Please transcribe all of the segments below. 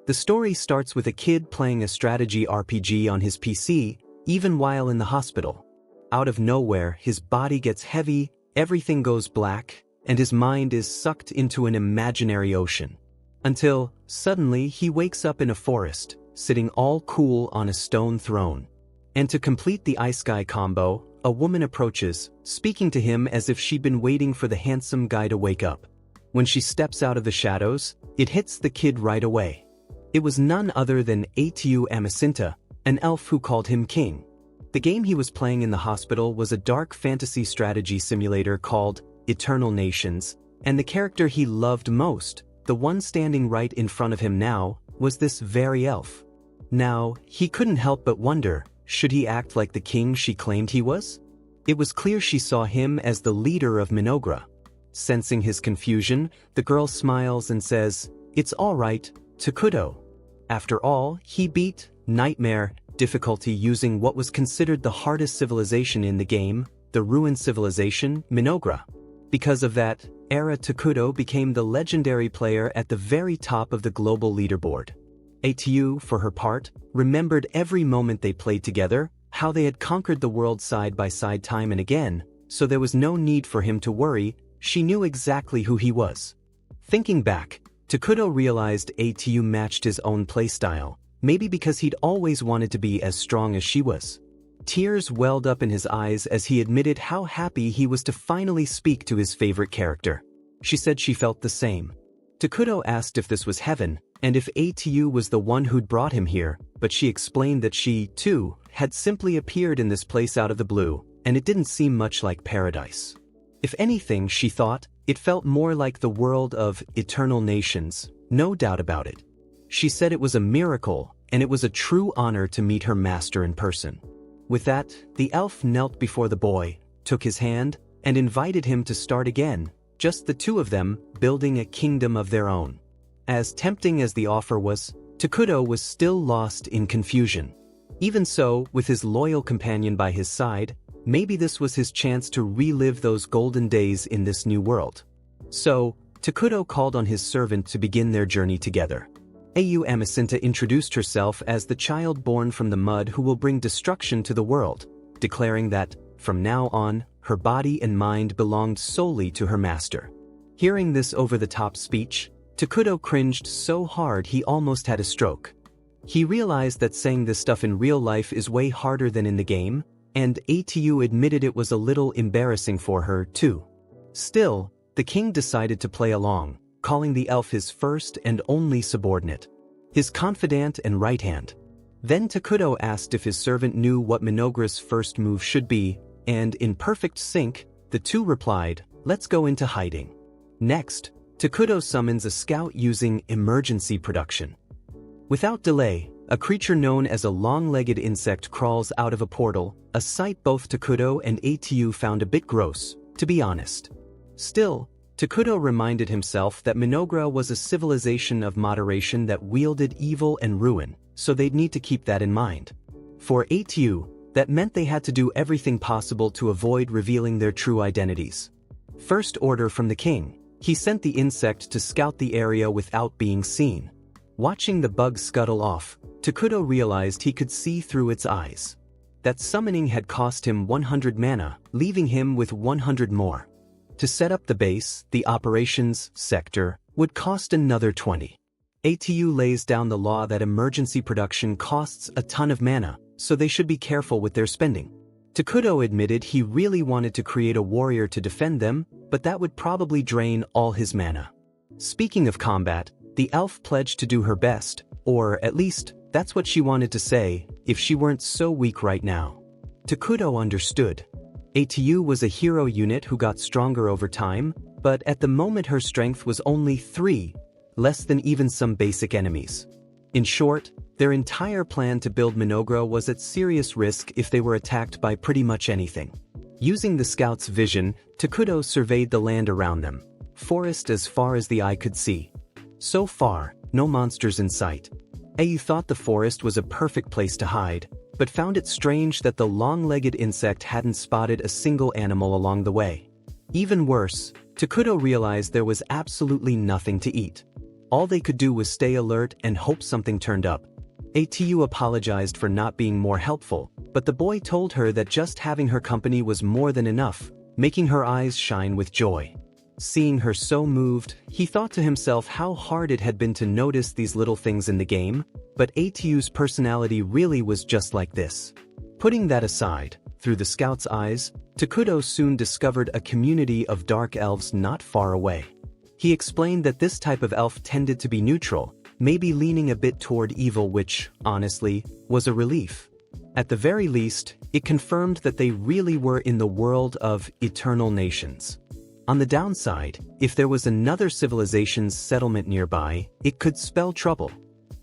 The story starts with a kid playing a strategy RPG on his PC, even while in the hospital. Out of nowhere, his body gets heavy, everything goes black, and his mind is sucked into an imaginary ocean. Until, suddenly, he wakes up in a forest, sitting all cool on a stone throne. And to complete the isekai combo, a woman approaches, speaking to him as if she'd been waiting for the handsome guy to wake up. When she steps out of the shadows, it hits the kid right away. It was none other than Atu Amacinta, an elf who called him king. The game he was playing in the hospital was a dark fantasy strategy simulator called Eternal Nations, and the character he loved most, the one standing right in front of him now, was this very elf. Now, he couldn't help but wonder, should he act like the king she claimed he was? It was clear she saw him as the leader of Minogra. Sensing his confusion, the girl smiles and says, "It's all right, Takuto." After all, he beat Nightmare difficulty using what was considered the hardest civilization in the game, the ruined civilization, Minogra. Because of that, Era Takuto became the legendary player at the very top of the global leaderboard. Atu, for her part, remembered every moment they played together, how they had conquered the world side by side time and again, so there was no need for him to worry, she knew exactly who he was. Thinking back, Takuto realized Atu matched his own playstyle, maybe because he'd always wanted to be as strong as she was. Tears welled up in his eyes as he admitted how happy he was to finally speak to his favorite character. She said she felt the same. Takuto asked if this was heaven, and if Atu was the one who'd brought him here, but she explained that she, too, had simply appeared in this place out of the blue, and it didn't seem much like paradise. If anything, she thought, it felt more like the world of Eternal Nations, no doubt about it. She said it was a miracle, and it was a true honor to meet her master in person. With that, the elf knelt before the boy, took his hand, and invited him to start again, just the two of them, building a kingdom of their own. As tempting as the offer was, Takuto was still lost in confusion. Even so, with his loyal companion by his side, maybe this was his chance to relive those golden days in this new world. So, Takuto called on his servant to begin their journey together. Au Amacinta introduced herself as the child born from the mud who will bring destruction to the world, declaring that, from now on, her body and mind belonged solely to her master. Hearing this over-the-top speech, Takuto cringed so hard he almost had a stroke. He realized that saying this stuff in real life is way harder than in the game, and Atu admitted it was a little embarrassing for her, too. Still, the king decided to play along, calling the elf his first and only subordinate, his confidant and right hand. Then Takuto asked if his servant knew what Minogra's first move should be, and in perfect sync, the two replied, "Let's go into hiding." Next, Takuto summons a scout using emergency production. Without delay, a creature known as a long-legged insect crawls out of a portal, a sight both Takuto and Atu found a bit gross, to be honest. Still, Takuto reminded himself that Minogra was a civilization of moderation that wielded evil and ruin, so they'd need to keep that in mind. For Atu, that meant they had to do everything possible to avoid revealing their true identities. First order from the king, he sent the insect to scout the area without being seen. Watching the bug scuttle off, Takuto realized he could see through its eyes. That summoning had cost him 100 mana, leaving him with 100 more. To set up the base, the operations sector, would cost another 20. Atu lays down the law that emergency production costs a ton of mana, so they should be careful with their spending. Takuto admitted he really wanted to create a warrior to defend them, but that would probably drain all his mana. Speaking of combat, the elf pledged to do her best, or at least, that's what she wanted to say, if she weren't so weak right now. Takuto understood. Atu was a hero unit who got stronger over time, but at the moment her strength was only 3, less than even some basic enemies. In short, their entire plan to build Minogra was at serious risk if they were attacked by pretty much anything. Using the scout's vision, Takuto surveyed the land around them, forest as far as the eye could see. So far, no monsters in sight. Au thought the forest was a perfect place to hide, but found it strange that the long-legged insect hadn't spotted a single animal along the way. Even worse, Takuto realized there was absolutely nothing to eat. All they could do was stay alert and hope something turned up. Atu apologized for not being more helpful, but the boy told her that just having her company was more than enough, making her eyes shine with joy. Seeing her so moved, he thought to himself how hard it had been to notice these little things in the game, but Atu's personality really was just like this. Putting that aside, through the scout's eyes, Takuto soon discovered a community of dark elves not far away. He explained that this type of elf tended to be neutral, maybe leaning a bit toward evil, which, honestly, was a relief. At the very least, it confirmed that they really were in the world of eternal nations. On the downside, if there was another civilization's settlement nearby, it could spell trouble.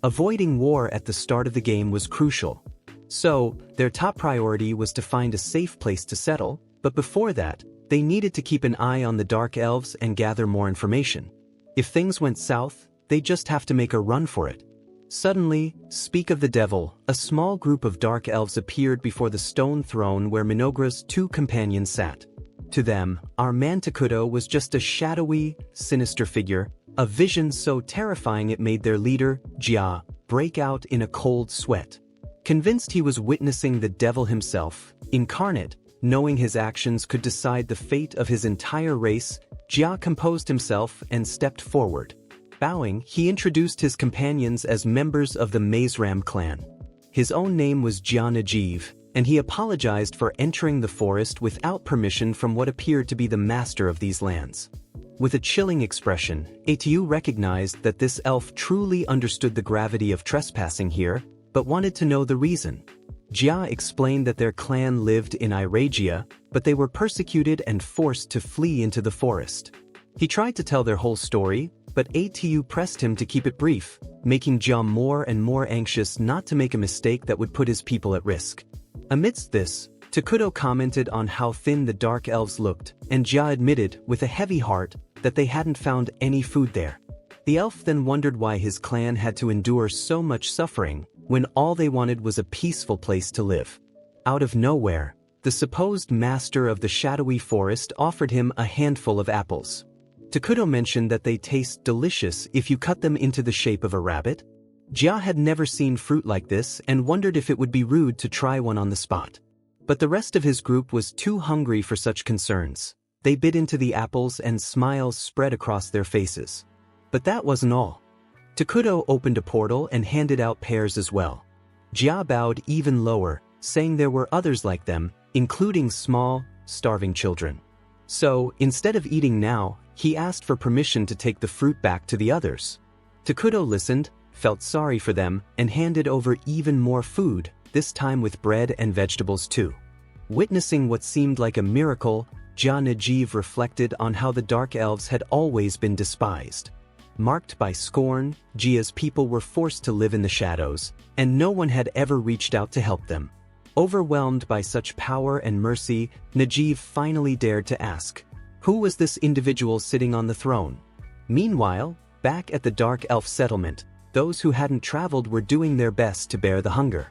Avoiding war at the start of the game was crucial. So, their top priority was to find a safe place to settle, but before that, they needed to keep an eye on the Dark Elves and gather more information. If things went south, they'd just have to make a run for it. Suddenly, speak of the devil, a small group of Dark Elves appeared before the stone throne where Minogra's two companions sat. To them, our man Takuto was just a shadowy, sinister figure, a vision so terrifying it made their leader, Jia, break out in a cold sweat. Convinced he was witnessing the devil himself, incarnate, knowing his actions could decide the fate of his entire race, Jia composed himself and stepped forward. Bowing, he introduced his companions as members of the Mazeram clan. His own name was Jia Najeev, and he apologized for entering the forest without permission from what appeared to be the master of these lands. With a chilling expression, Atu recognized that this elf truly understood the gravity of trespassing here, but wanted to know the reason. Jia explained that their clan lived in Iragia, but they were persecuted and forced to flee into the forest. He tried to tell their whole story, but Atu pressed him to keep it brief, making Jia more and more anxious not to make a mistake that would put his people at risk. Amidst this, Takuto commented on how thin the Dark Elves looked, and Jia admitted, with a heavy heart, that they hadn't found any food there. The elf then wondered why his clan had to endure so much suffering, when all they wanted was a peaceful place to live. Out of nowhere, the supposed master of the shadowy forest offered him a handful of apples. Takuto mentioned that they taste delicious if you cut them into the shape of a rabbit. Jia had never seen fruit like this and wondered if it would be rude to try one on the spot. But the rest of his group was too hungry for such concerns. They bit into the apples and smiles spread across their faces. But that wasn't all. Takuto opened a portal and handed out pears as well. Jia bowed even lower, saying there were others like them, including small, starving children. So, instead of eating now, he asked for permission to take the fruit back to the others. Takuto listened, felt sorry for them, and handed over even more food, this time with bread and vegetables too. Witnessing what seemed like a miracle, Jia Najeev reflected on how the Dark Elves had always been despised. Marked by scorn, Jia's people were forced to live in the shadows, and no one had ever reached out to help them. Overwhelmed by such power and mercy, Najeev finally dared to ask, who was this individual sitting on the throne? Meanwhile, back at the Dark Elf settlement, those who hadn't traveled were doing their best to bear the hunger.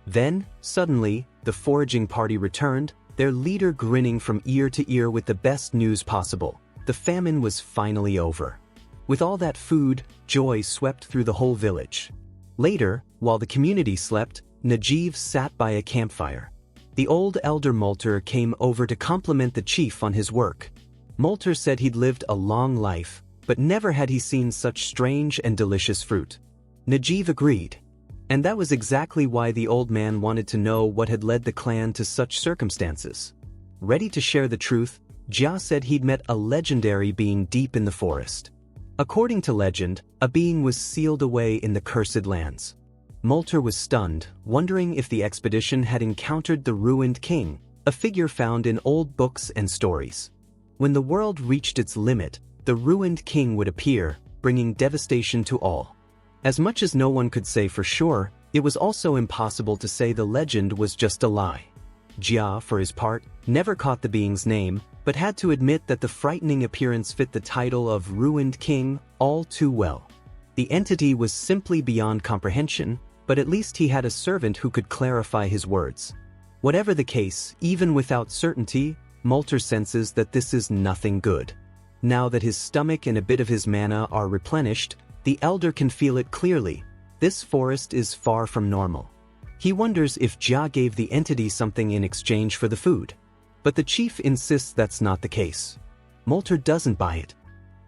Then, suddenly, the foraging party returned, their leader grinning from ear to ear with the best news possible. The famine was finally over. With all that food, joy swept through the whole village. Later, while the community slept, Najeev sat by a campfire. The old elder Molter came over to compliment the chief on his work. Molter said he'd lived a long life, but never had he seen such strange and delicious fruit. Najeev agreed. And that was exactly why the old man wanted to know what had led the clan to such circumstances. Ready to share the truth, Jia said he'd met a legendary being deep in the forest. According to legend, a being was sealed away in the cursed lands. Molter was stunned, wondering if the expedition had encountered the ruined king, a figure found in old books and stories. When the world reached its limit, the ruined king would appear, bringing devastation to all. As much as no one could say for sure, it was also impossible to say the legend was just a lie. Jia, for his part, never caught the being's name, but had to admit that the frightening appearance fit the title of Ruined King all too well. The entity was simply beyond comprehension, but at least he had a servant who could clarify his words. Whatever the case, even without certainty, Molter senses that this is nothing good. Now that his stomach and a bit of his mana are replenished, The elder can feel it clearly. This forest is far from normal. He wonders if Jia gave the entity something in exchange for the food. But the chief insists that's not the case. Molter doesn't buy it.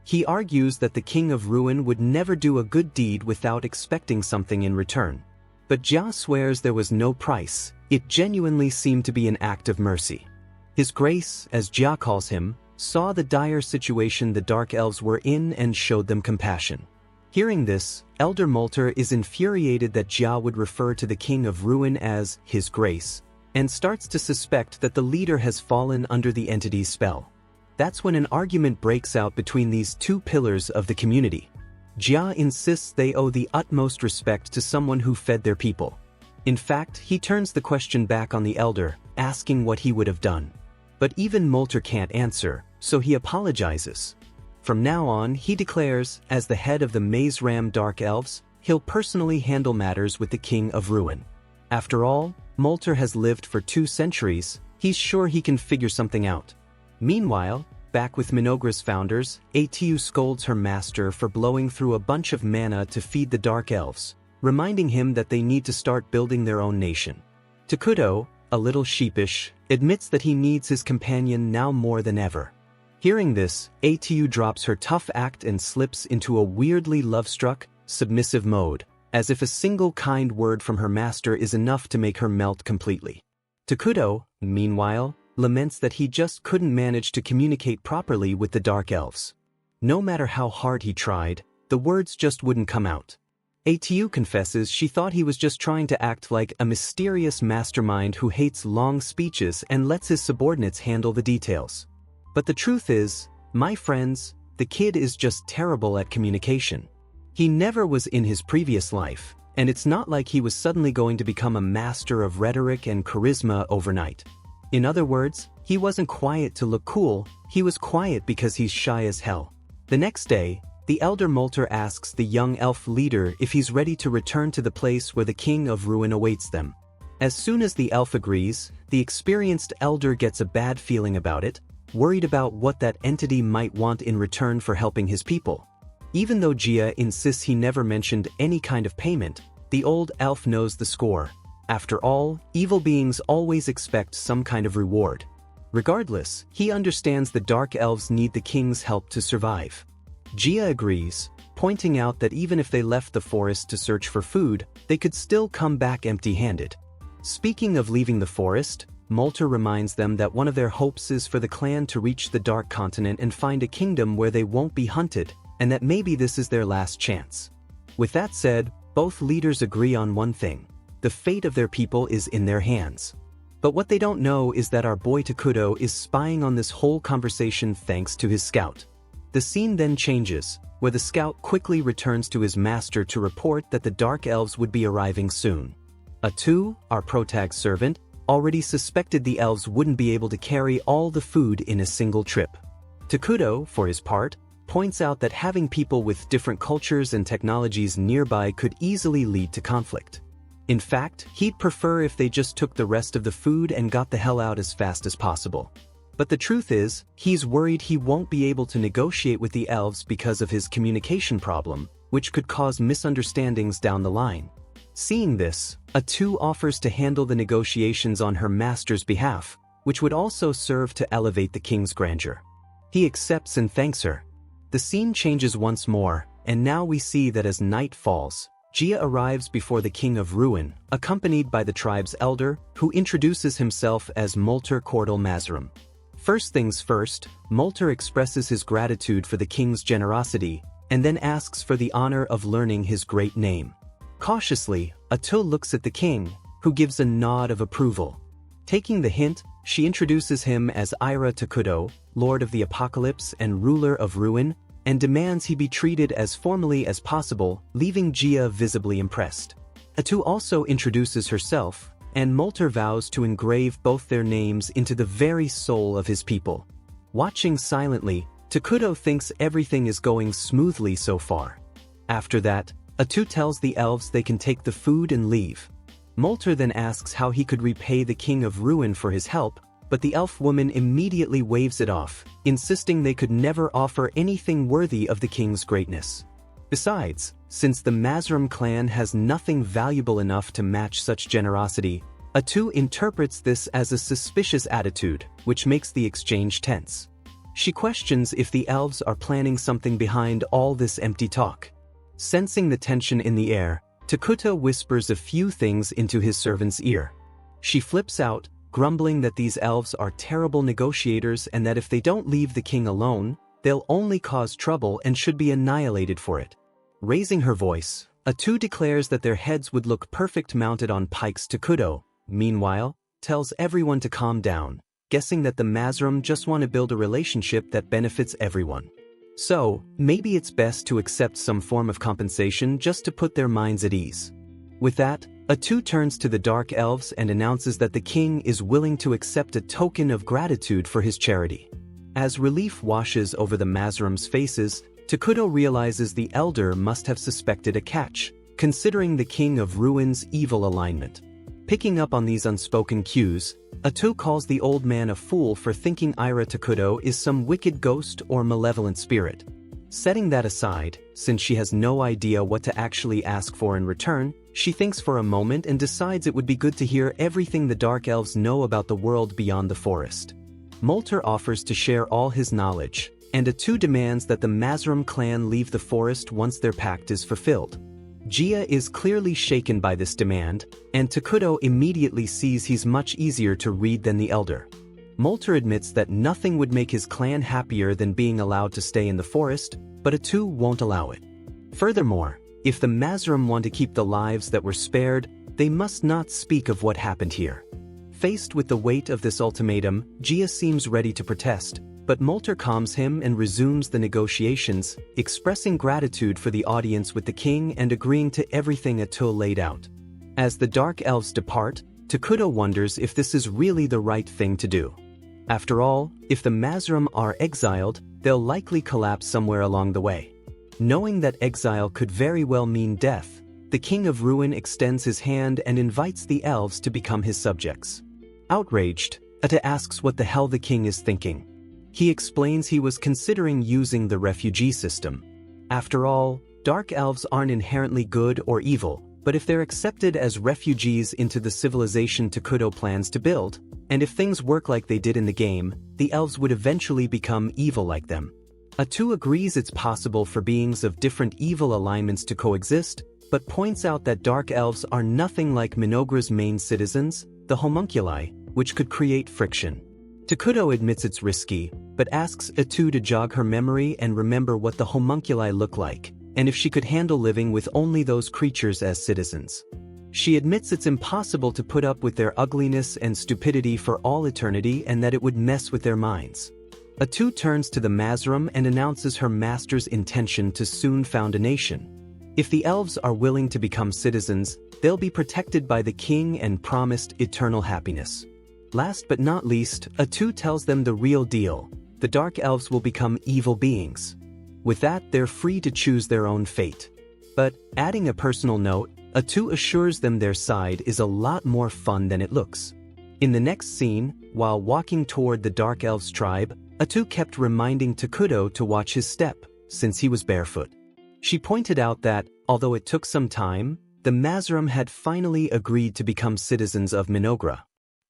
He argues that the King of Ruin would never do a good deed without expecting something in return. But Jia swears there was no price. It genuinely seemed to be an act of mercy. His Grace, as Jia calls him, saw the dire situation the Dark Elves were in and showed them compassion. Hearing this, Elder Molter is infuriated that Jia would refer to the King of Ruin as His Grace, and starts to suspect that the leader has fallen under the entity's spell. That's when an argument breaks out between these two pillars of the community. Jia insists they owe the utmost respect to someone who fed their people. In fact, he turns the question back on the elder, asking what he would have done. But even Molter can't answer, so he apologizes. From now on, he declares, as the head of the Maze Ram Dark Elves, he'll personally handle matters with the King of Ruin. After all, Molter has lived for 2 centuries, he's sure he can figure something out. Meanwhile, back with Minogra's founders, Atu scolds her master for blowing through a bunch of mana to feed the Dark Elves, reminding him that they need to start building their own nation. Takuto, a little sheepish, admits that he needs his companion now more than ever. Hearing this, Atu drops her tough act and slips into a weirdly love-struck, submissive mode, as if a single kind word from her master is enough to make her melt completely. Takuto, meanwhile, laments that he just couldn't manage to communicate properly with the Dark Elves. No matter how hard he tried, the words just wouldn't come out. Atu confesses she thought he was just trying to act like a mysterious mastermind who hates long speeches and lets his subordinates handle the details. But the truth is, my friends, the kid is just terrible at communication. He never was in his previous life, and it's not like he was suddenly going to become a master of rhetoric and charisma overnight. In other words, he wasn't quiet to look cool, he was quiet because he's shy as hell. The next day, the Elder Molter asks the young elf leader if he's ready to return to the place where the King of Ruin awaits them. As soon as the elf agrees, the experienced elder gets a bad feeling about it, worried about what that entity might want in return for helping his people. Even though Jia insists he never mentioned any kind of payment, the old elf knows the score. After all, evil beings always expect some kind of reward. Regardless, he understands the Dark Elves need the king's help to survive. Jia agrees, pointing out that even if they left the forest to search for food, they could still come back empty-handed. Speaking of leaving the forest, Molter reminds them that one of their hopes is for the clan to reach the Dark Continent and find a kingdom where they won't be hunted, and that maybe this is their last chance. With that said, both leaders agree on one thing: the fate of their people is in their hands. But what they don't know is that our boy Takuto is spying on this whole conversation thanks to his scout. The scene then changes, where the scout quickly returns to his master to report that the Dark Elves would be arriving soon. Atu, our protag servant, already suspected the elves wouldn't be able to carry all the food in a single trip. Takuto, for his part, points out that having people with different cultures and technologies nearby could easily lead to conflict. In fact, he'd prefer if they just took the rest of the food and got the hell out as fast as possible. But the truth is, he's worried he won't be able to negotiate with the elves because of his communication problem, which could cause misunderstandings down the line. Seeing this, Atu offers to handle the negotiations on her master's behalf, which would also serve to elevate the king's grandeur. He accepts and thanks her. The scene changes once more, and now we see that as night falls, Jia arrives before the King of Ruin, accompanied by the tribe's elder, who introduces himself as Molter Cordal Mazrim. First things first, Molter expresses his gratitude for the king's generosity, and then asks for the honor of learning his great name. Cautiously, Atu looks at the king, who gives a nod of approval. Taking the hint, she introduces him as Ira Takuto, Lord of the Apocalypse and Ruler of Ruin, and demands he be treated as formally as possible, leaving Jia visibly impressed. Atu also introduces herself, and Molter vows to engrave both their names into the very soul of his people. Watching silently, Takuto thinks everything is going smoothly so far. After that, Atu tells the elves they can take the food and leave. Molter then asks how he could repay the King of Ruin for his help, but the elf woman immediately waves it off, insisting they could never offer anything worthy of the king's greatness. Besides, since the Mazrim clan has nothing valuable enough to match such generosity, Atu interprets this as a suspicious attitude, which makes the exchange tense. She questions if the elves are planning something behind all this empty talk. Sensing the tension in the air, Takuto whispers a few things into his servant's ear. She flips out, grumbling that these elves are terrible negotiators and that if they don't leave the king alone, they'll only cause trouble and should be annihilated for it. Raising her voice, Atu declares that their heads would look perfect mounted on pikes. Takuto, meanwhile, tells everyone to calm down, guessing that the Mazrim just want to build a relationship that benefits everyone. So, maybe it's best to accept some form of compensation just to put their minds at ease. With that, Atu turns to the Dark Elves and announces that the king is willing to accept a token of gratitude for his charity. As relief washes over the Mazrim's faces, Takuto realizes the elder must have suspected a catch, considering the King of Ruin's evil alignment. Picking up on these unspoken cues, Atu calls the old man a fool for thinking Ira Takuto is some wicked ghost or malevolent spirit. Setting that aside, since she has no idea what to actually ask for in return, she thinks for a moment and decides it would be good to hear everything the Dark Elves know about the world beyond the forest. Molter offers to share all his knowledge, and Atu demands that the Mazrim clan leave the forest once their pact is fulfilled. Gia is clearly shaken by this demand, and Takuto immediately sees he's much easier to read than the elder. Molter admits that nothing would make his clan happier than being allowed to stay in the forest, but Atu won't allow it. Furthermore, if the Mazrim want to keep the lives that were spared, they must not speak of what happened here. Faced with the weight of this ultimatum, Gia seems ready to protest, but Molter calms him and resumes the negotiations, expressing gratitude for the audience with the king and agreeing to everything Atu laid out. As the Dark Elves depart, Takuto wonders if this is really the right thing to do. After all, if the Mazrim are exiled, they'll likely collapse somewhere along the way. Knowing that exile could very well mean death, the King of Ruin extends his hand and invites the elves to become his subjects. Outraged, Atu asks what the hell the king is thinking. He explains he was considering using the refugee system. After all, Dark Elves aren't inherently good or evil, but if they're accepted as refugees into the civilization Takuto plans to build, and if things work like they did in the game, the elves would eventually become evil like them. Atu agrees it's possible for beings of different evil alignments to coexist, but points out that Dark Elves are nothing like Minogra's main citizens, the homunculi, which could create friction. Takuto admits it's risky, but asks Atu to jog her memory and remember what the homunculi look like, and if she could handle living with only those creatures as citizens. She admits it's impossible to put up with their ugliness and stupidity for all eternity and that it would mess with their minds. Atu turns to the Mazrim and announces her master's intention to soon found a nation. If the elves are willing to become citizens, they'll be protected by the king and promised eternal happiness. Last but not least, Atu tells them the real deal. The Dark Elves will become evil beings. With that, they're free to choose their own fate. But, adding a personal note, Atu assures them their side is a lot more fun than it looks. In the next scene, while walking toward the Dark Elves tribe, Atu kept reminding Takuto to watch his step, since he was barefoot. She pointed out that, although it took some time, the Mazrim had finally agreed to become citizens of Minogra.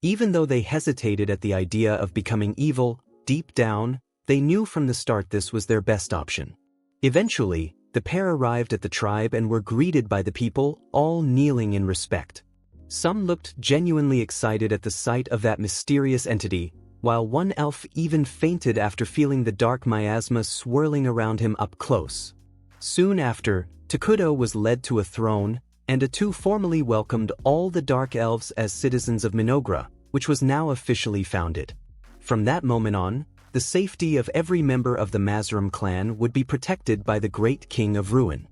Even though they hesitated at the idea of becoming evil, deep down, they knew from the start this was their best option. Eventually, the pair arrived at the tribe and were greeted by the people, all kneeling in respect. Some looked genuinely excited at the sight of that mysterious entity, while one elf even fainted after feeling the dark miasma swirling around him up close. Soon after, Takuto was led to a throne, and Atu formally welcomed all the Dark Elves as citizens of Minogra, which was now officially founded. From that moment on, the safety of every member of the Mazrim clan would be protected by the great King of Ruin.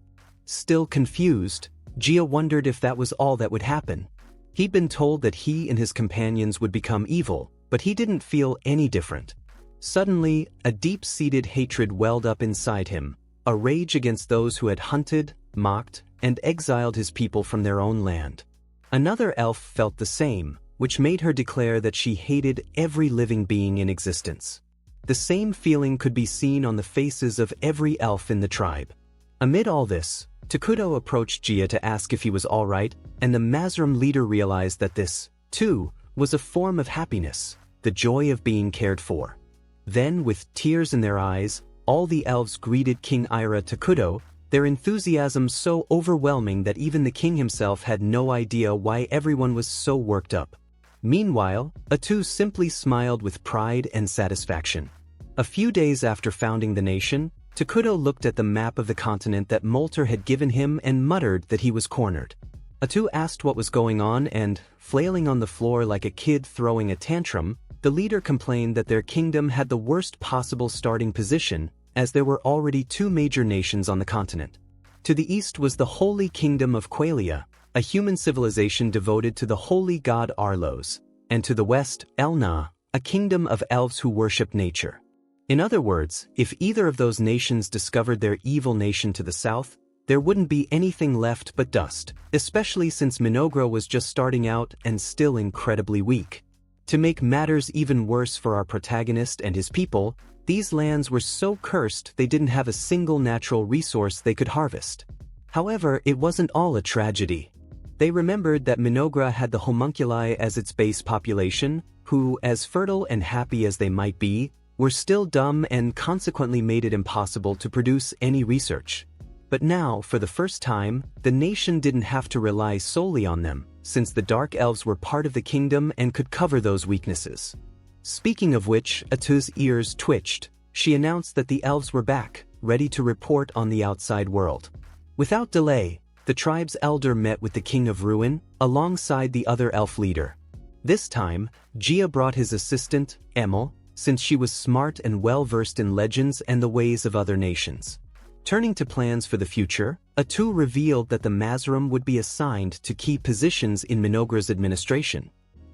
Still confused, Gia wondered if that was all that would happen. He'd been told that he and his companions would become evil, but he didn't feel any different. Suddenly, a deep-seated hatred welled up inside him, a rage against those who had hunted, mocked, and exiled his people from their own land. Another elf felt the same, which made her declare that she hated every living being in existence. The same feeling could be seen on the faces of every elf in the tribe. Amid all this, Takuto approached Gia to ask if he was alright, and the Mazrim leader realized that this, too, was a form of happiness, the joy of being cared for. Then, with tears in their eyes, all the elves greeted King Ira Takuto, their enthusiasm so overwhelming that even the king himself had no idea why everyone was so worked up. Meanwhile, Atu simply smiled with pride and satisfaction. A few days after founding the nation, Takuto looked at the map of the continent that Molter had given him and muttered that he was cornered. Atu asked what was going on and, flailing on the floor like a kid throwing a tantrum, the leader complained that their kingdom had the worst possible starting position, as there were already two major nations on the continent. To the east was the Holy Kingdom of Qualia, a human civilization devoted to the holy god Arlos, and to the west, Elna, a kingdom of elves who worship nature. In other words, if either of those nations discovered their evil nation to the south, there wouldn't be anything left but dust, especially since Minogra was just starting out and still incredibly weak. To make matters even worse for our protagonist and his people, these lands were so cursed they didn't have a single natural resource they could harvest. However, it wasn't all a tragedy. They remembered that Minogra had the homunculi as its base population, who, as fertile and happy as they might be, were still dumb and consequently made it impossible to produce any research. But now, for the first time, the nation didn't have to rely solely on them, since the Dark Elves were part of the kingdom and could cover those weaknesses. Speaking of which, Atu's ears twitched. She announced that the elves were back, ready to report on the outside world. Without delay, the tribe's elder met with the King of Ruin, alongside the other elf leader. This time, Gia brought his assistant, Emil, since she was smart and well-versed in legends and the ways of other nations. Turning to plans for the future, Atu revealed that the Mazrim would be assigned to key positions in Minogra's administration.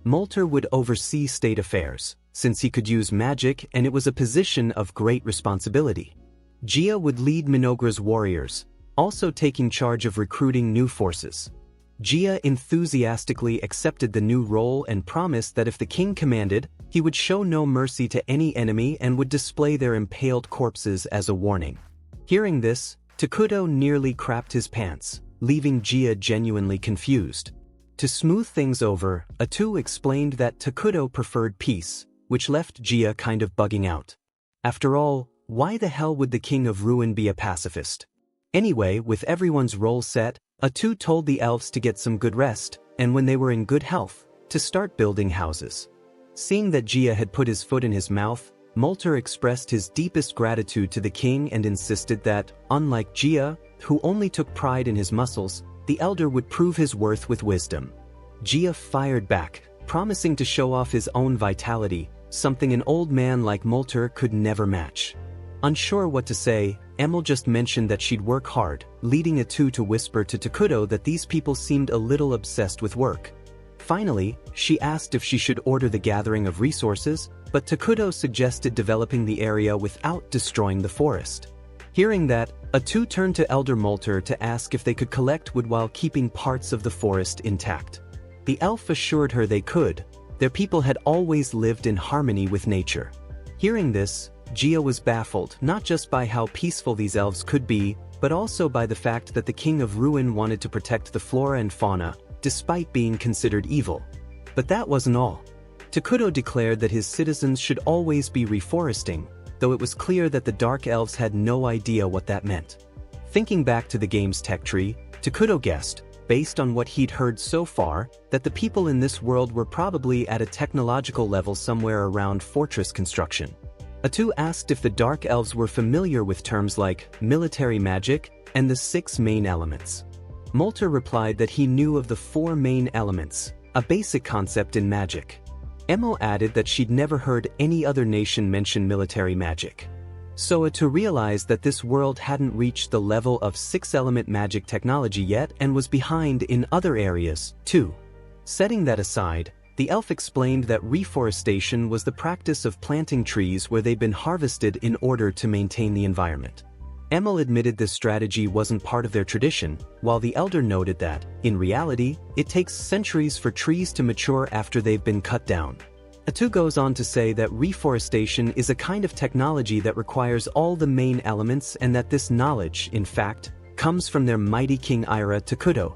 Molter would oversee state affairs, since he could use magic and it was a position of great responsibility. Gia would lead Minogra's warriors, also taking charge of recruiting new forces. Gia enthusiastically accepted the new role and promised that if the king commanded, he would show no mercy to any enemy and would display their impaled corpses as a warning. Hearing this, Takuto nearly crapped his pants, leaving Gia genuinely confused. To smooth things over, Atu explained that Takuto preferred peace, which left Gia kind of bugging out. After all, why the hell would the King of Ruin be a pacifist? Anyway, with everyone's role set, Atu told the elves to get some good rest, and when they were in good health, to start building houses. Seeing that Gia had put his foot in his mouth, Molter expressed his deepest gratitude to the king and insisted that, unlike Gia, who only took pride in his muscles, the elder would prove his worth with wisdom. Gia fired back, promising to show off his own vitality, something an old man like Molter could never match. Unsure what to say, Emil just mentioned that she'd work hard, leading Atu to whisper to Takuto that these people seemed a little obsessed with work. Finally, she asked if she should order the gathering of resources, but Takuto suggested developing the area without destroying the forest. Hearing that, Atu turned to Elder Molter to ask if they could collect wood while keeping parts of the forest intact. The elf assured her they could. Their people had always lived in harmony with nature. Hearing this, Gia was baffled not just by how peaceful these elves could be, but also by the fact that the King of Ruin wanted to protect the flora and fauna, despite being considered evil. But that wasn't all. Takuto declared that his citizens should always be reforesting, though it was clear that the Dark Elves had no idea what that meant. Thinking back to the game's tech tree, Takuto guessed, based on what he'd heard so far, that the people in this world were probably at a technological level somewhere around fortress construction. Atu asked if the Dark Elves were familiar with terms like military magic and the 6 main elements. Molter replied that he knew of the 4 main elements, a basic concept in magic. Emil added that she'd never heard any other nation mention military magic. So Atu realized that this world hadn't reached the level of 6-element magic technology yet and was behind in other areas, too. Setting that aside, the elf explained that reforestation was the practice of planting trees where they'd been harvested in order to maintain the environment. Emil admitted this strategy wasn't part of their tradition, while the elder noted that, in reality, it takes centuries for trees to mature after they've been cut down. Atu goes on to say that reforestation is a kind of technology that requires all the main elements and that this knowledge, in fact, comes from their mighty king Ira Takuto.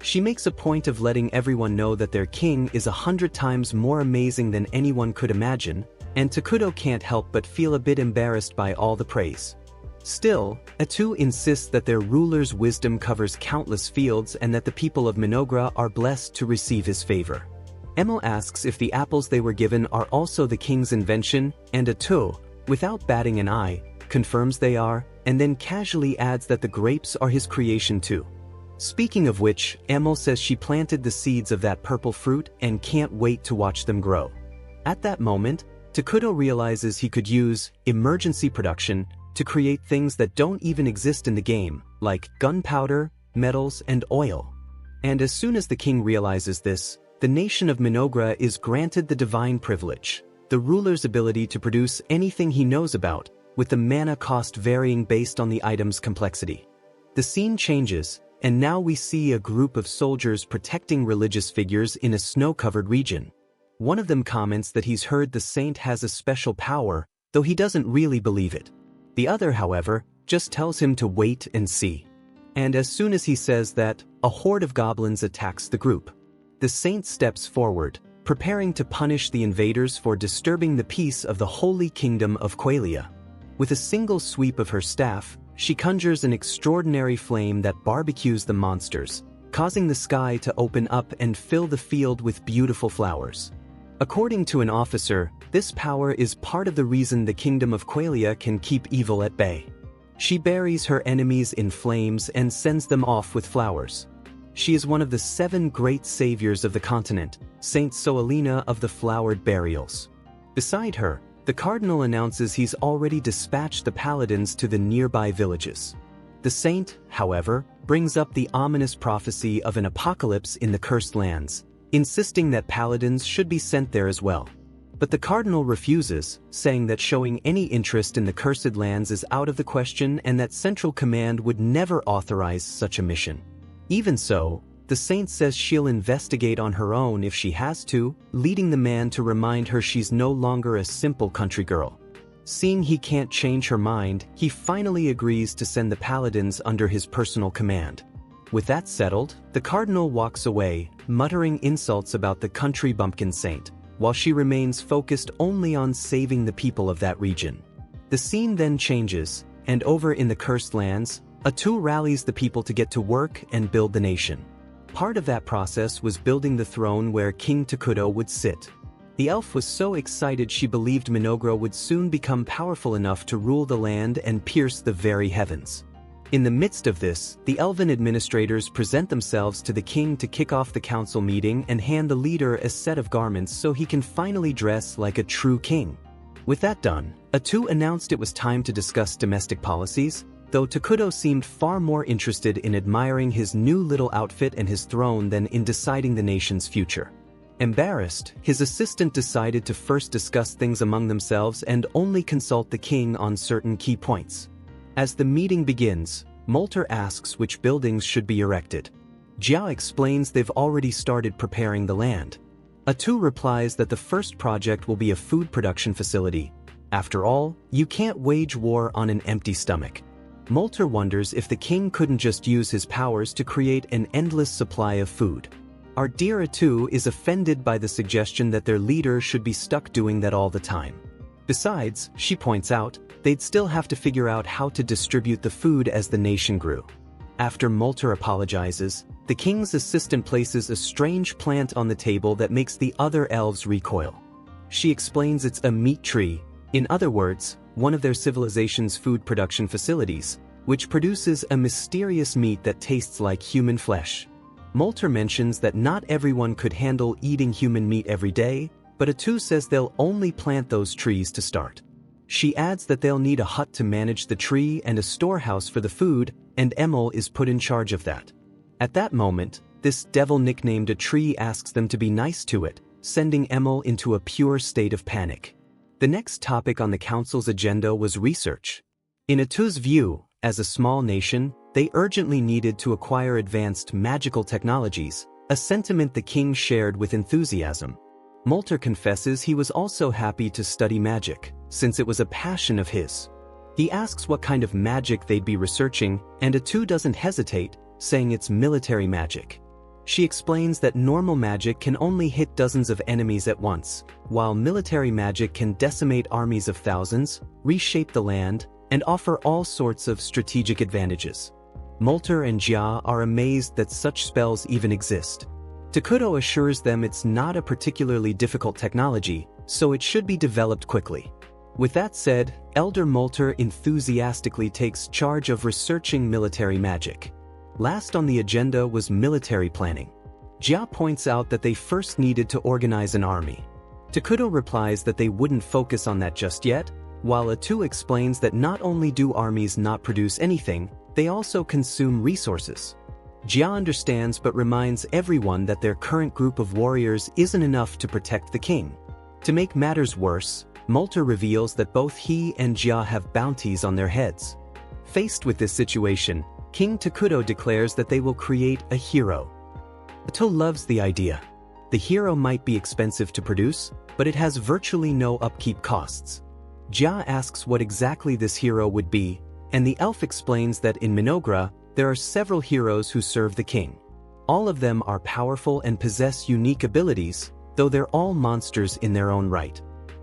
She makes a point of letting everyone know that their king is 100 times more amazing than anyone could imagine, and Takuto can't help but feel a bit embarrassed by all the praise. Still, Atu insists that their ruler's wisdom covers countless fields and that the people of Minogra are blessed to receive his favor. Emil asks if the apples they were given are also the king's invention, and Atu, without batting an eye, confirms they are, and then casually adds that the grapes are his creation too. Speaking of which, Emil says she planted the seeds of that purple fruit and can't wait to watch them grow. At that moment, Takuto realizes he could use emergency production to create things that don't even exist in the game, like gunpowder, metals, and oil. And as soon as the king realizes this, the nation of Minogra is granted the divine privilege, the ruler's ability to produce anything he knows about, with the mana cost varying based on the item's complexity. The scene changes, and now we see a group of soldiers protecting religious figures in a snow-covered region. One of them comments that he's heard the saint has a special power, though he doesn't really believe it. The other, however, just tells him to wait and see. And as soon as he says that, a horde of goblins attacks the group. The saint steps forward, preparing to punish the invaders for disturbing the peace of the holy kingdom of Qualia. With a single sweep of her staff, she conjures an extraordinary flame that barbecues the monsters, causing the sky to open up and fill the field with beautiful flowers. According to an officer, this power is part of the reason the kingdom of Qualia can keep evil at bay. She buries her enemies in flames and sends them off with flowers. She is one of the 7 great saviors of the continent, Saint Soalina of the Flowered Burials. Beside her, the cardinal announces he's already dispatched the paladins to the nearby villages. The saint, however, brings up the ominous prophecy of an apocalypse in the cursed lands, insisting that paladins should be sent there as well. But the cardinal refuses, saying that showing any interest in the cursed lands is out of the question and that Central Command would never authorize such a mission. Even so, the saint says she'll investigate on her own if she has to, leading the man to remind her she's no longer a simple country girl. Seeing he can't change her mind, he finally agrees to send the paladins under his personal command. With that settled, the cardinal walks away, muttering insults about the country bumpkin saint, while she remains focused only on saving the people of that region. The scene then changes, and over in the cursed lands, Atu rallies the people to get to work and build the nation. Part of that process was building the throne where King Takuto would sit. The elf was so excited she believed Minogra would soon become powerful enough to rule the land and pierce the very heavens. In the midst of this, the elven administrators present themselves to the king to kick off the council meeting and hand the leader a set of garments so he can finally dress like a true king. With that done, Atu announced it was time to discuss domestic policies, though Takuto seemed far more interested in admiring his new little outfit and his throne than in deciding the nation's future. Embarrassed, his assistant decided to first discuss things among themselves and only consult the king on certain key points. As the meeting begins, Molter asks which buildings should be erected. Jiao explains they've already started preparing the land. Atu replies that the first project will be a food production facility. After all, you can't wage war on an empty stomach. Molter wonders if the king couldn't just use his powers to create an endless supply of food. Our dear Atu is offended by the suggestion that their leader should be stuck doing that all the time. Besides, she points out, they'd still have to figure out how to distribute the food as the nation grew. After Molter apologizes, the king's assistant places a strange plant on the table that makes the other elves recoil. She explains it's a meat tree, in other words, one of their civilization's food production facilities, which produces a mysterious meat that tastes like human flesh. Molter mentions that not everyone could handle eating human meat every day, but Atu says they'll only plant those trees to start. She adds that they'll need a hut to manage the tree and a storehouse for the food, and Emil is put in charge of that. At that moment, this devil nicknamed a tree asks them to be nice to it, sending Emil into a pure state of panic. The next topic on the council's agenda was research. In Atu's view, as a small nation, they urgently needed to acquire advanced magical technologies, a sentiment the king shared with enthusiasm. Molter confesses he was also happy to study magic, since it was a passion of his. He asks what kind of magic they'd be researching, and Atu doesn't hesitate, saying it's military magic. She explains that normal magic can only hit dozens of enemies at once, while military magic can decimate armies of thousands, reshape the land, and offer all sorts of strategic advantages. Molter and Jia are amazed that such spells even exist. Takuto assures them it's not a particularly difficult technology, so it should be developed quickly. With that said, Elder Molter enthusiastically takes charge of researching military magic. Last on the agenda was military planning. Jia points out that they first needed to organize an army. Takuto replies that they wouldn't focus on that just yet, while Atu explains that not only do armies not produce anything, they also consume resources. Jia understands but reminds everyone that their current group of warriors isn't enough to protect the king. To make matters worse, Molter reveals that both he and Jia have bounties on their heads. Faced with this situation, King Takuto declares that they will create a hero. Atu loves the idea. The hero might be expensive to produce, but it has virtually no upkeep costs. Jia asks what exactly this hero would be, and the elf explains that in Minogra, there are several heroes who serve the king. All of them are powerful and possess unique abilities, though they're all monsters in their own right.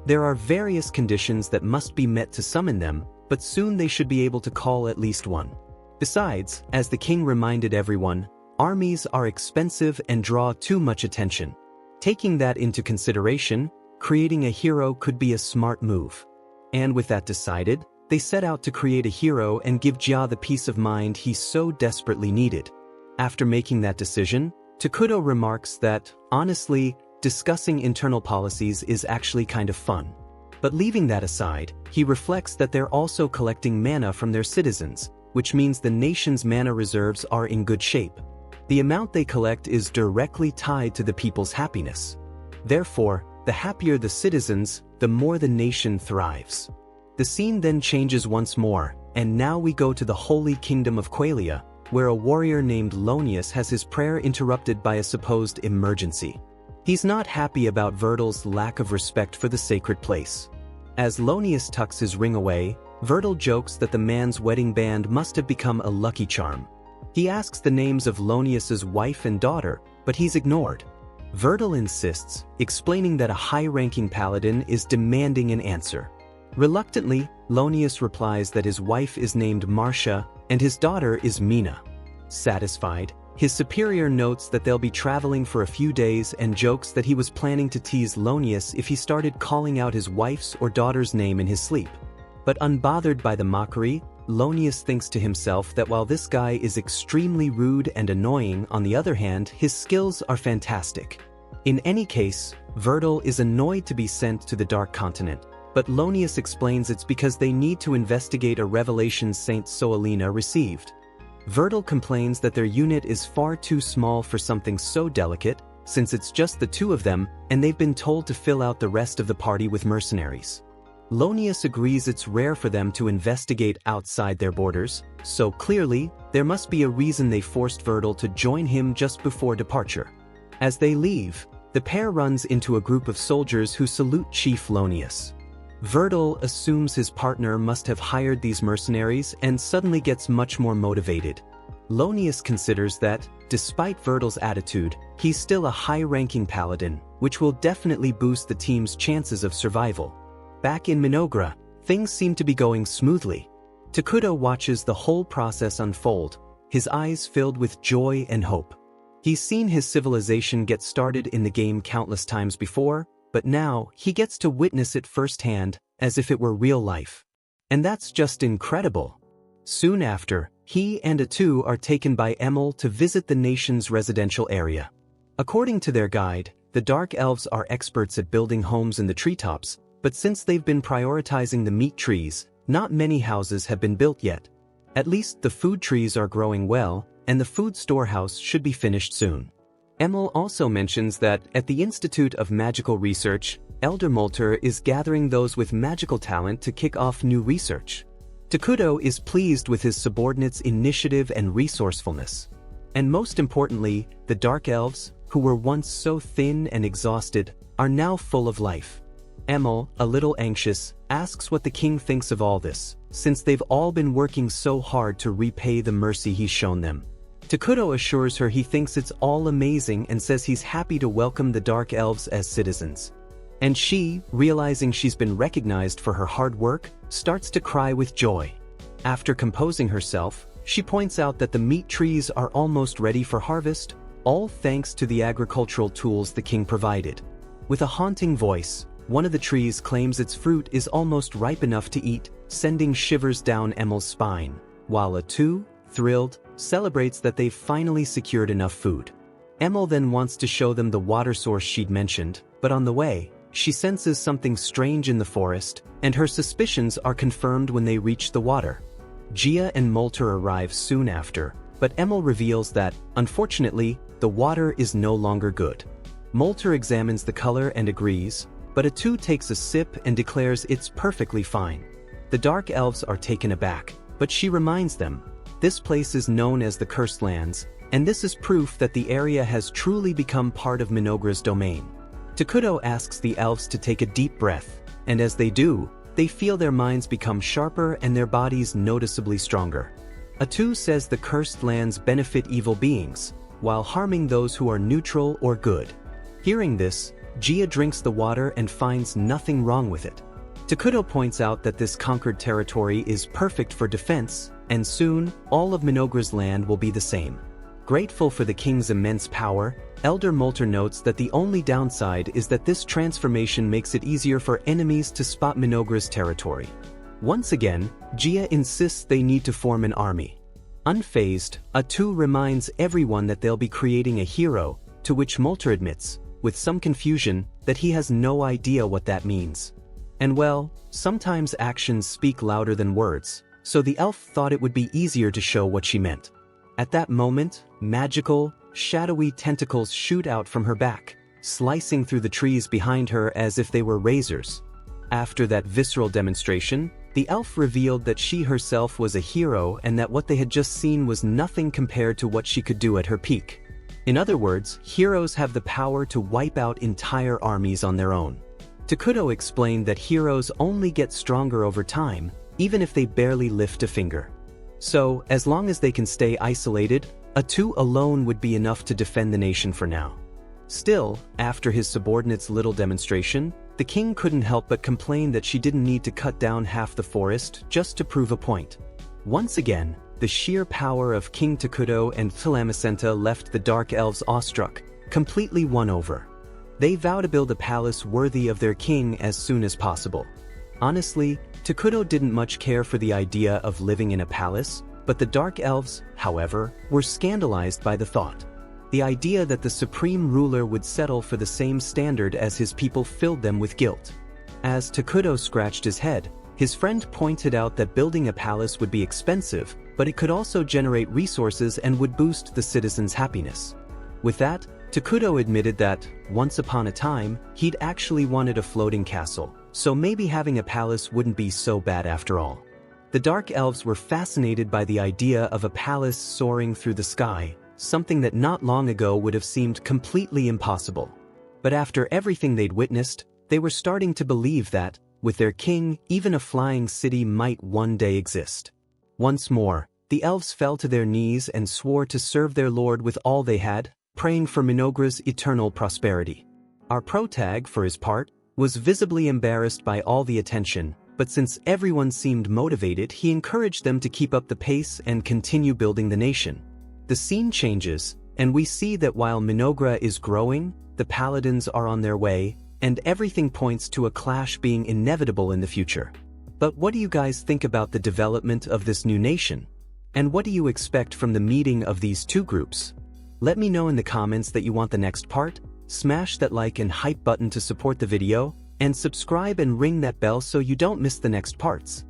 There are various conditions that must be met to summon them, but soon they should be able to call at least one. Besides, as the king reminded everyone, armies are expensive and draw too much attention. Taking that into consideration, creating a hero could be a smart move. And with that decided, they set out to create a hero and give Jia the peace of mind he so desperately needed. After making that decision, Takuto remarks that, honestly, discussing internal policies is actually kind of fun. But leaving that aside, he reflects that they're also collecting mana from their citizens, which means the nation's mana reserves are in good shape. The amount they collect is directly tied to the people's happiness. Therefore, the happier the citizens, the more the nation thrives. The scene then changes once more, and now we go to the Holy Kingdom of Qualia, where a warrior named Lonius has his prayer interrupted by a supposed emergency. He's not happy about Vertil's lack of respect for the sacred place. As Lonius tucks his ring away, Vertil jokes that the man's wedding band must have become a lucky charm. He asks the names of Lonius's wife and daughter, but he's ignored. Vertil insists, explaining that a high-ranking paladin is demanding an answer. Reluctantly, Lonius replies that his wife is named Marcia and his daughter is Mina. Satisfied, his superior notes that they'll be traveling for a few days and jokes that he was planning to tease Lonius if he started calling out his wife's or daughter's name in his sleep. But unbothered by the mockery, Lonius thinks to himself that while this guy is extremely rude and annoying, on the other hand, his skills are fantastic. In any case, Vertil is annoyed to be sent to the Dark Continent, but Lonius explains it's because they need to investigate a revelation Saint Soalina received. Vertil complains that their unit is far too small for something so delicate, since it's just the two of them, and they've been told to fill out the rest of the party with mercenaries. Lonius agrees it's rare for them to investigate outside their borders, so clearly, there must be a reason they forced Vertil to join him just before departure. As they leave, the pair runs into a group of soldiers who salute Chief Lonius. Vertil assumes his partner must have hired these mercenaries and suddenly gets much more motivated. Lonius considers that, despite Vertil's attitude, he's still a high-ranking paladin, which will definitely boost the team's chances of survival. Back in Minogra, things seem to be going smoothly. Takuto watches the whole process unfold, his eyes filled with joy and hope. He's seen his civilization get started in the game countless times before, but now he gets to witness it firsthand, as if it were real life. And that's just incredible. Soon after, he and Atu are taken by Emil to visit the nation's residential area. According to their guide, the Dark Elves are experts at building homes in the treetops, but since they've been prioritizing the meat trees, not many houses have been built yet. At least the food trees are growing well, and the food storehouse should be finished soon. Emil also mentions that, at the Institute of Magical Research, Elder Molter is gathering those with magical talent to kick off new research. Takuto is pleased with his subordinates' initiative and resourcefulness. And most importantly, the Dark Elves, who were once so thin and exhausted, are now full of life. Emil, a little anxious, asks what the king thinks of all this, since they've all been working so hard to repay the mercy he's shown them. Takuto assures her he thinks it's all amazing and says he's happy to welcome the Dark Elves as citizens. And she, realizing she's been recognized for her hard work, starts to cry with joy. After composing herself, she points out that the meat trees are almost ready for harvest, all thanks to the agricultural tools the king provided. With a haunting voice, one of the trees claims its fruit is almost ripe enough to eat, sending shivers down Emil's spine, while Atu, thrilled, celebrates that they've finally secured enough food. Emil then wants to show them the water source she'd mentioned, but on the way, she senses something strange in the forest, and her suspicions are confirmed when they reach the water. Gia and Molter arrive soon after, but Emil reveals that, unfortunately, the water is no longer good. Molter examines the color and agrees, but Atu takes a sip and declares it's perfectly fine. The Dark Elves are taken aback, but she reminds them, this place is known as the Cursed Lands, and this is proof that the area has truly become part of Minogra's domain. Takuto asks the elves to take a deep breath, and as they do, they feel their minds become sharper and their bodies noticeably stronger. Atu says the Cursed Lands benefit evil beings, while harming those who are neutral or good. Hearing this, Gia drinks the water and finds nothing wrong with it. Takuto points out that this conquered territory is perfect for defense, and soon, all of Minogra's land will be the same. Grateful for the king's immense power, Elder Molter notes that the only downside is that this transformation makes it easier for enemies to spot Minogra's territory. Once again, Gia insists they need to form an army. Unfazed, Atu reminds everyone that they'll be creating a hero, to which Molter admits, with some confusion, that he has no idea what that means. And well, sometimes actions speak louder than words, so the elf thought it would be easier to show what she meant. At that moment, magical, shadowy tentacles shoot out from her back, slicing through the trees behind her as if they were razors. After that visceral demonstration, the elf revealed that she herself was a hero and that what they had just seen was nothing compared to what she could do at her peak. In other words, heroes have the power to wipe out entire armies on their own. Takuto explained that heroes only get stronger over time, even if they barely lift a finger. So, as long as they can stay isolated, Atu alone would be enough to defend the nation for now. Still, after his subordinate's little demonstration, the king couldn't help but complain that she didn't need to cut down half the forest just to prove a point. Once again, the sheer power of King Takuto and Tlamacenta left the Dark Elves awestruck, completely won over. They vow to build a palace worthy of their king as soon as possible. Honestly, Takuto didn't much care for the idea of living in a palace, but the Dark Elves, however, were scandalized by the thought. The idea that the supreme ruler would settle for the same standard as his people filled them with guilt. As Takuto scratched his head, his friend pointed out that building a palace would be expensive, but it could also generate resources and would boost the citizens' happiness. With that, Takuto admitted that, once upon a time, he'd actually wanted a floating castle, so maybe having a palace wouldn't be so bad after all. The Dark Elves were fascinated by the idea of a palace soaring through the sky, something that not long ago would have seemed completely impossible. But after everything they'd witnessed, they were starting to believe that, with their king, even a flying city might one day exist. Once more, the elves fell to their knees and swore to serve their lord with all they had, praying for Minogra's eternal prosperity. Our protag, for his part, was visibly embarrassed by all the attention, but since everyone seemed motivated, he encouraged them to keep up the pace and continue building the nation. The scene changes, and we see that while Minogra is growing, the paladins are on their way, and everything points to a clash being inevitable in the future. But what do you guys think about the development of this new nation? And what do you expect from the meeting of these two groups? Let me know in the comments that you want the next part, smash that like and hype button to support the video, and subscribe and ring that bell so you don't miss the next parts.